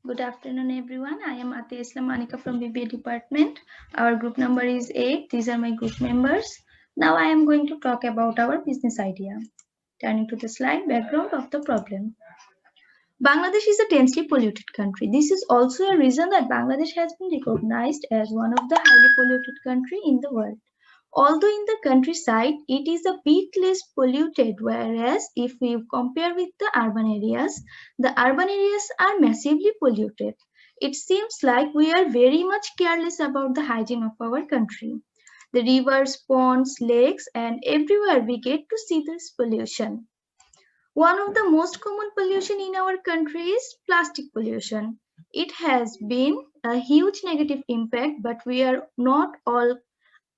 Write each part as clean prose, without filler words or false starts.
Good afternoon, everyone. I am Ati Islam Anika from BBA department. Our group number is 8. These are my group members. Now I am going to talk about our business idea. Turning to the slide, background of the problem. Bangladesh is a densely polluted country. This is also a reason that Bangladesh has been recognized as one of the highly polluted country in the world. Although in the countryside it is a bit less polluted, whereas if we compare with the urban areas, the urban areas are massively polluted. It seems like we are very much careless about the hygiene of our country. The rivers, ponds, lakes, and everywhere we get to see this pollution. One of the most common pollution in our country is plastic pollution. It has been a huge negative impact, but we are not all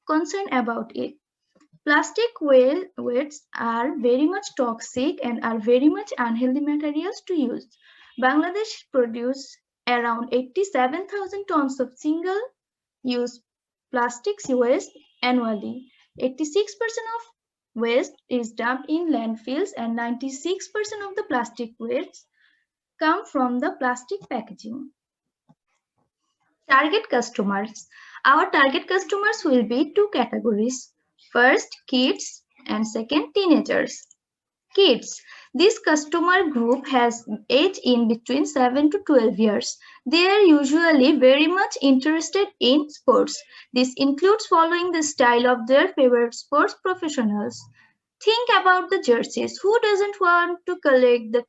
concerned about it. Plastic wastes are very much toxic and are very much unhealthy materials to use. Bangladesh produces around 87,000 tons of single-use plastics waste annually. 86% of waste is dumped in landfills and 96% of the plastic waste come from the plastic packaging. Target customers. Our target customers will be two categories. First, kids, and second, teenagers. Kids. This customer group has age in between 7 to 12 years. They are usually very much interested in sports. This includes following the style of their favorite sports professionals. Think about the jerseys. Who doesn't want to collect the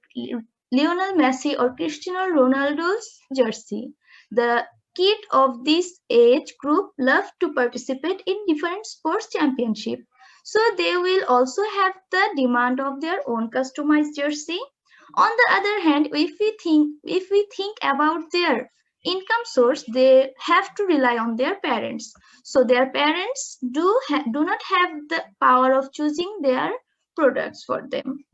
Lionel Messi or Cristiano Ronaldo's jersey? The kids of this age group love to participate in different sports championships. So they will also have the demand of their own customized jersey. On the other hand, if we think about their income source, they have to rely on their parents. So their parents do not have the power of choosing their products for them.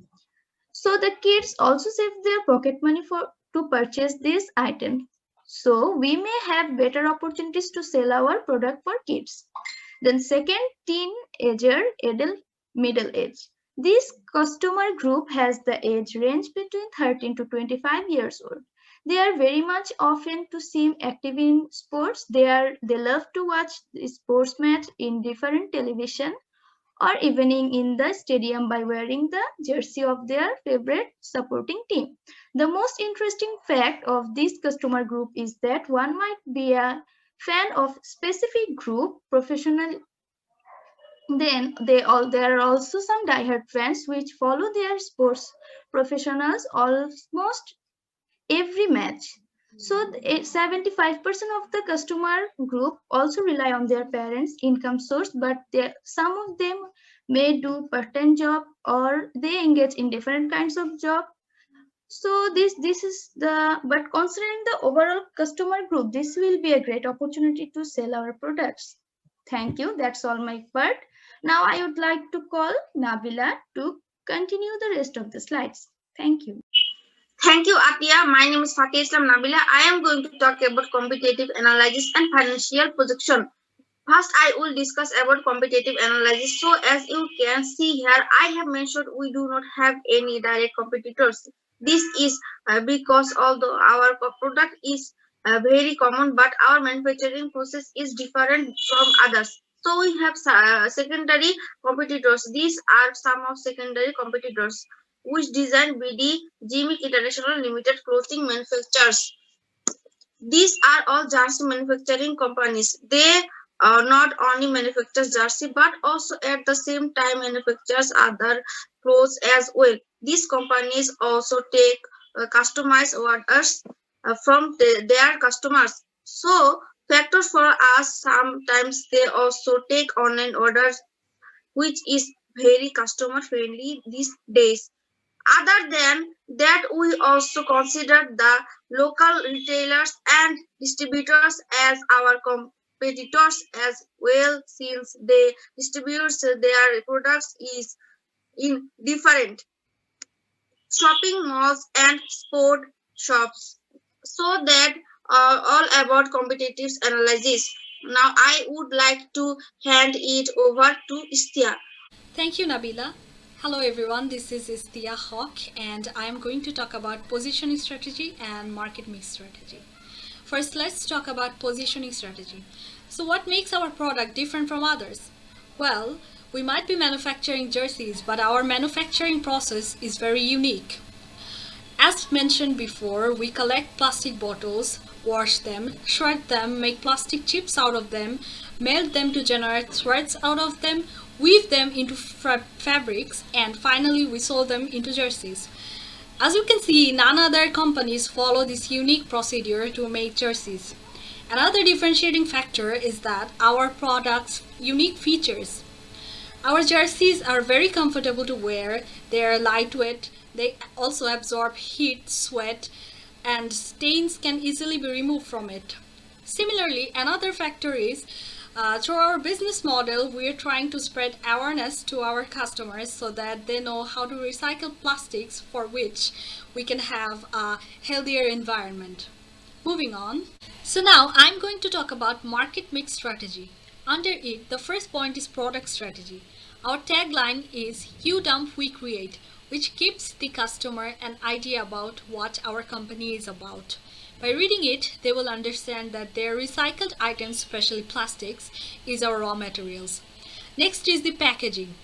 So the kids also save their pocket money for to purchase these items. So we may have better opportunities to sell our product for kids. Then second, teenager, adult, middle age. This customer group has the age range between 13 to 25 years old. They are very much often to seem active in sports. They love to watch the sports match in different television or evening in the stadium by wearing the jersey of their favorite supporting team. The most interesting fact of this customer group is that one might be a fan of specific group professional, then there are also some diehard fans which follow their sports professionals almost every match. So 75% of the customer group also rely on their parents' income source, but some of them may do part-time job or they engage in different kinds of job. So this is the but considering the overall customer group, this will be a great opportunity to sell our products. Thank you. That's all my part. Now I would like to call Nabila to continue the rest of the slides. Thank you. Thank you, Atia. My name is Fatih Islam Nabila. I am going to talk about competitive analysis and financial projection. First, I will discuss about competitive analysis. So, as you can see here, I have mentioned we do not have any direct competitors. This is because although our product is very common, but our manufacturing process is different from others. So, we have secondary competitors. These are some of secondary competitors which design BD Gimmick International Limited clothing manufacturers. These are all jersey manufacturing companies. They not only manufacture jersey but also at the same time manufactures other clothes as well. These companies also take customized orders from their customers. So factors for us, sometimes they also take online orders, which is very customer friendly these days. Other than that, we also consider the local retailers and distributors as our competitors as well, since they distribute their products is in different shopping malls and sport shops. So that all about competitive analysis. Now I would like to hand it over to Istia. Thank you, Nabila. Hello everyone, this is Istia Hawk and I am going to talk about positioning strategy and market mix strategy. First, let's talk about positioning strategy. So what makes our product different from others? Well, we might be manufacturing jerseys, but our manufacturing process is very unique. As mentioned before, we collect plastic bottles, wash them, shred them, make plastic chips out of them, melt them to generate threads out of them, weave them into fabrics, and finally we sew them into jerseys. As you can see, none other companies follow this unique procedure to make jerseys. Another differentiating factor is that our product's unique features. Our jerseys are very comfortable to wear, they are lightweight, they also absorb heat, sweat, and stains can easily be removed from it. Similarly, another factor is through our business model, we are trying to spread awareness to our customers so that they know how to recycle plastics for which we can have a healthier environment. Moving on. So now I'm going to talk about market mix strategy. Under it, the first point is product strategy. Our tagline is You Dump, We Create, which gives the customer an idea about what our company is about. By reading it, they will understand that their recycled items, especially plastics, is our raw materials. Next is the packaging.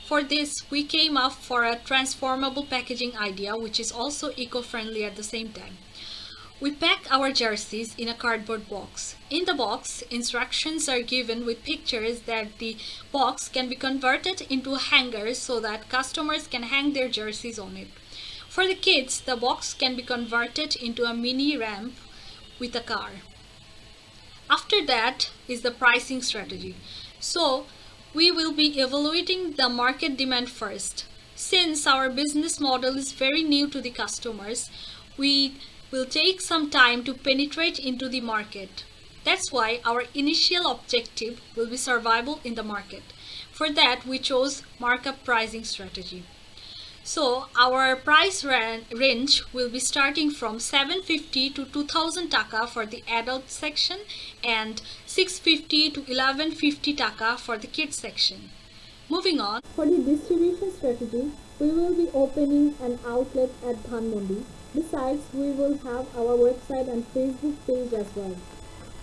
For this, we came up for a transformable packaging idea, which is also eco-friendly at the same time. We pack our jerseys in a cardboard box. In the box, instructions are given with pictures that the box can be converted into hangers so that customers can hang their jerseys on it. For the kids, the box can be converted into a mini ramp with a car. After that is the pricing strategy. So, we will be evaluating the market demand first. Since our business model is very new to the customers, we will take some time to penetrate into the market. That's why our initial objective will be survival in the market. For that, we chose markup pricing strategy. So our price range will be starting from 750 to 2000 taka for the adult section and 650 to 1150 taka for the kids section. Moving on. For the distribution strategy, we will be opening an outlet at Dhanmondi. Besides, we will have our website and Facebook page as well.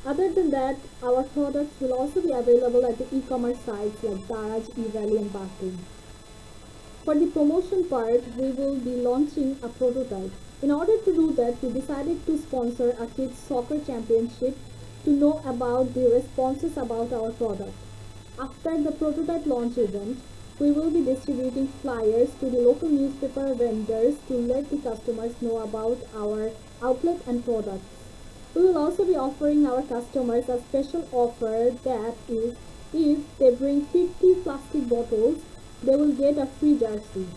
Other than that, our products will also be available at the e-commerce sites like Daraj, eValley and Bathroom. For the promotion part, we will be launching a prototype. In order to do that, we decided to sponsor a kids soccer championship to know about the responses about our product. After the prototype launch event, we will be distributing flyers to the local newspaper vendors to let the customers know about our outlet and products. We will also be offering our customers a special offer that is, if they bring 50 plastic bottles, they will get a free jersey.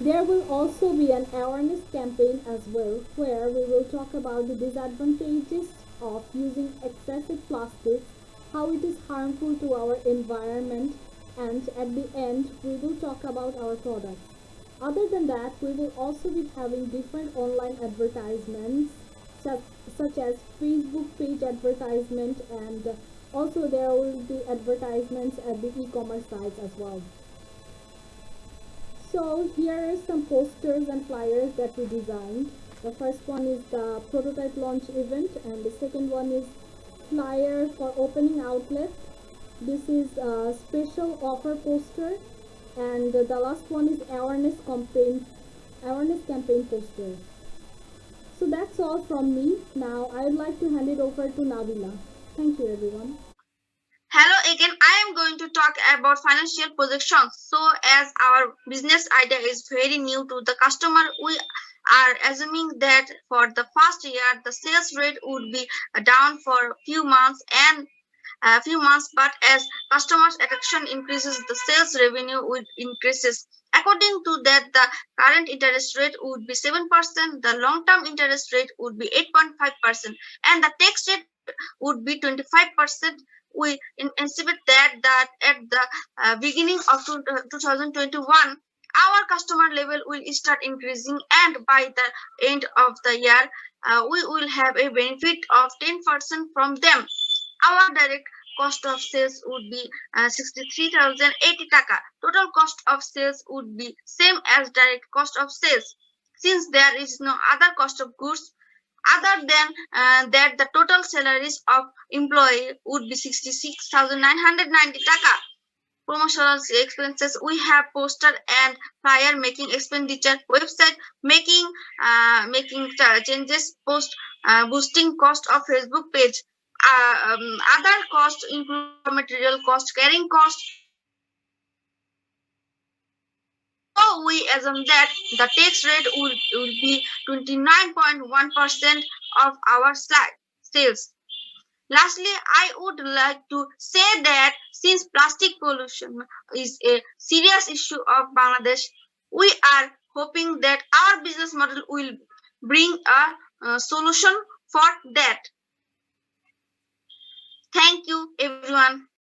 There will also be an awareness campaign as well, where we will talk about the disadvantages of using excessive plastics, how it is harmful to our environment, and at the end we will talk about our products. Other than that, we will also be having different online advertisements such as Facebook page advertisement, and also there will be advertisements at the e-commerce sites as well. So here are some posters and flyers that we designed. The first one is the prototype launch event, and the second one is flyer for opening outlet. This is a special offer poster, and the last one is awareness campaign poster. So that's all from me. Now I would like to hand it over to Nabila. Thank you, everyone. Hello again. I am going to talk about financial projections. So, as our business idea is very new to the customer, we are assuming that for the first year the sales rate would be down for a few months, but as customers attraction increases, the sales revenue would increases. According to that, the current interest rate would be 7%, the long term interest rate would be 8.5%, and the tax rate would be 25%. We anticipate that at the beginning of 2021, our customer level will start increasing, and by the end of the year, we will have a benefit of 10% from them. Our direct cost of sales would be 63,080 taka. Total cost of sales would be same as direct cost of sales. Since there is no other cost of goods, other than that, the total salaries of employee would be 66,990 taka. Promotional expenses, we have poster and flyer making expenditure, website making changes, post boosting cost of Facebook page. Other costs include material cost, carrying cost. So we assume that the tax rate will be 29.1% of our sales. Lastly, I would like to say that since plastic pollution is a serious issue of Bangladesh, we are hoping that our business model will bring a solution for that. Thank you, everyone.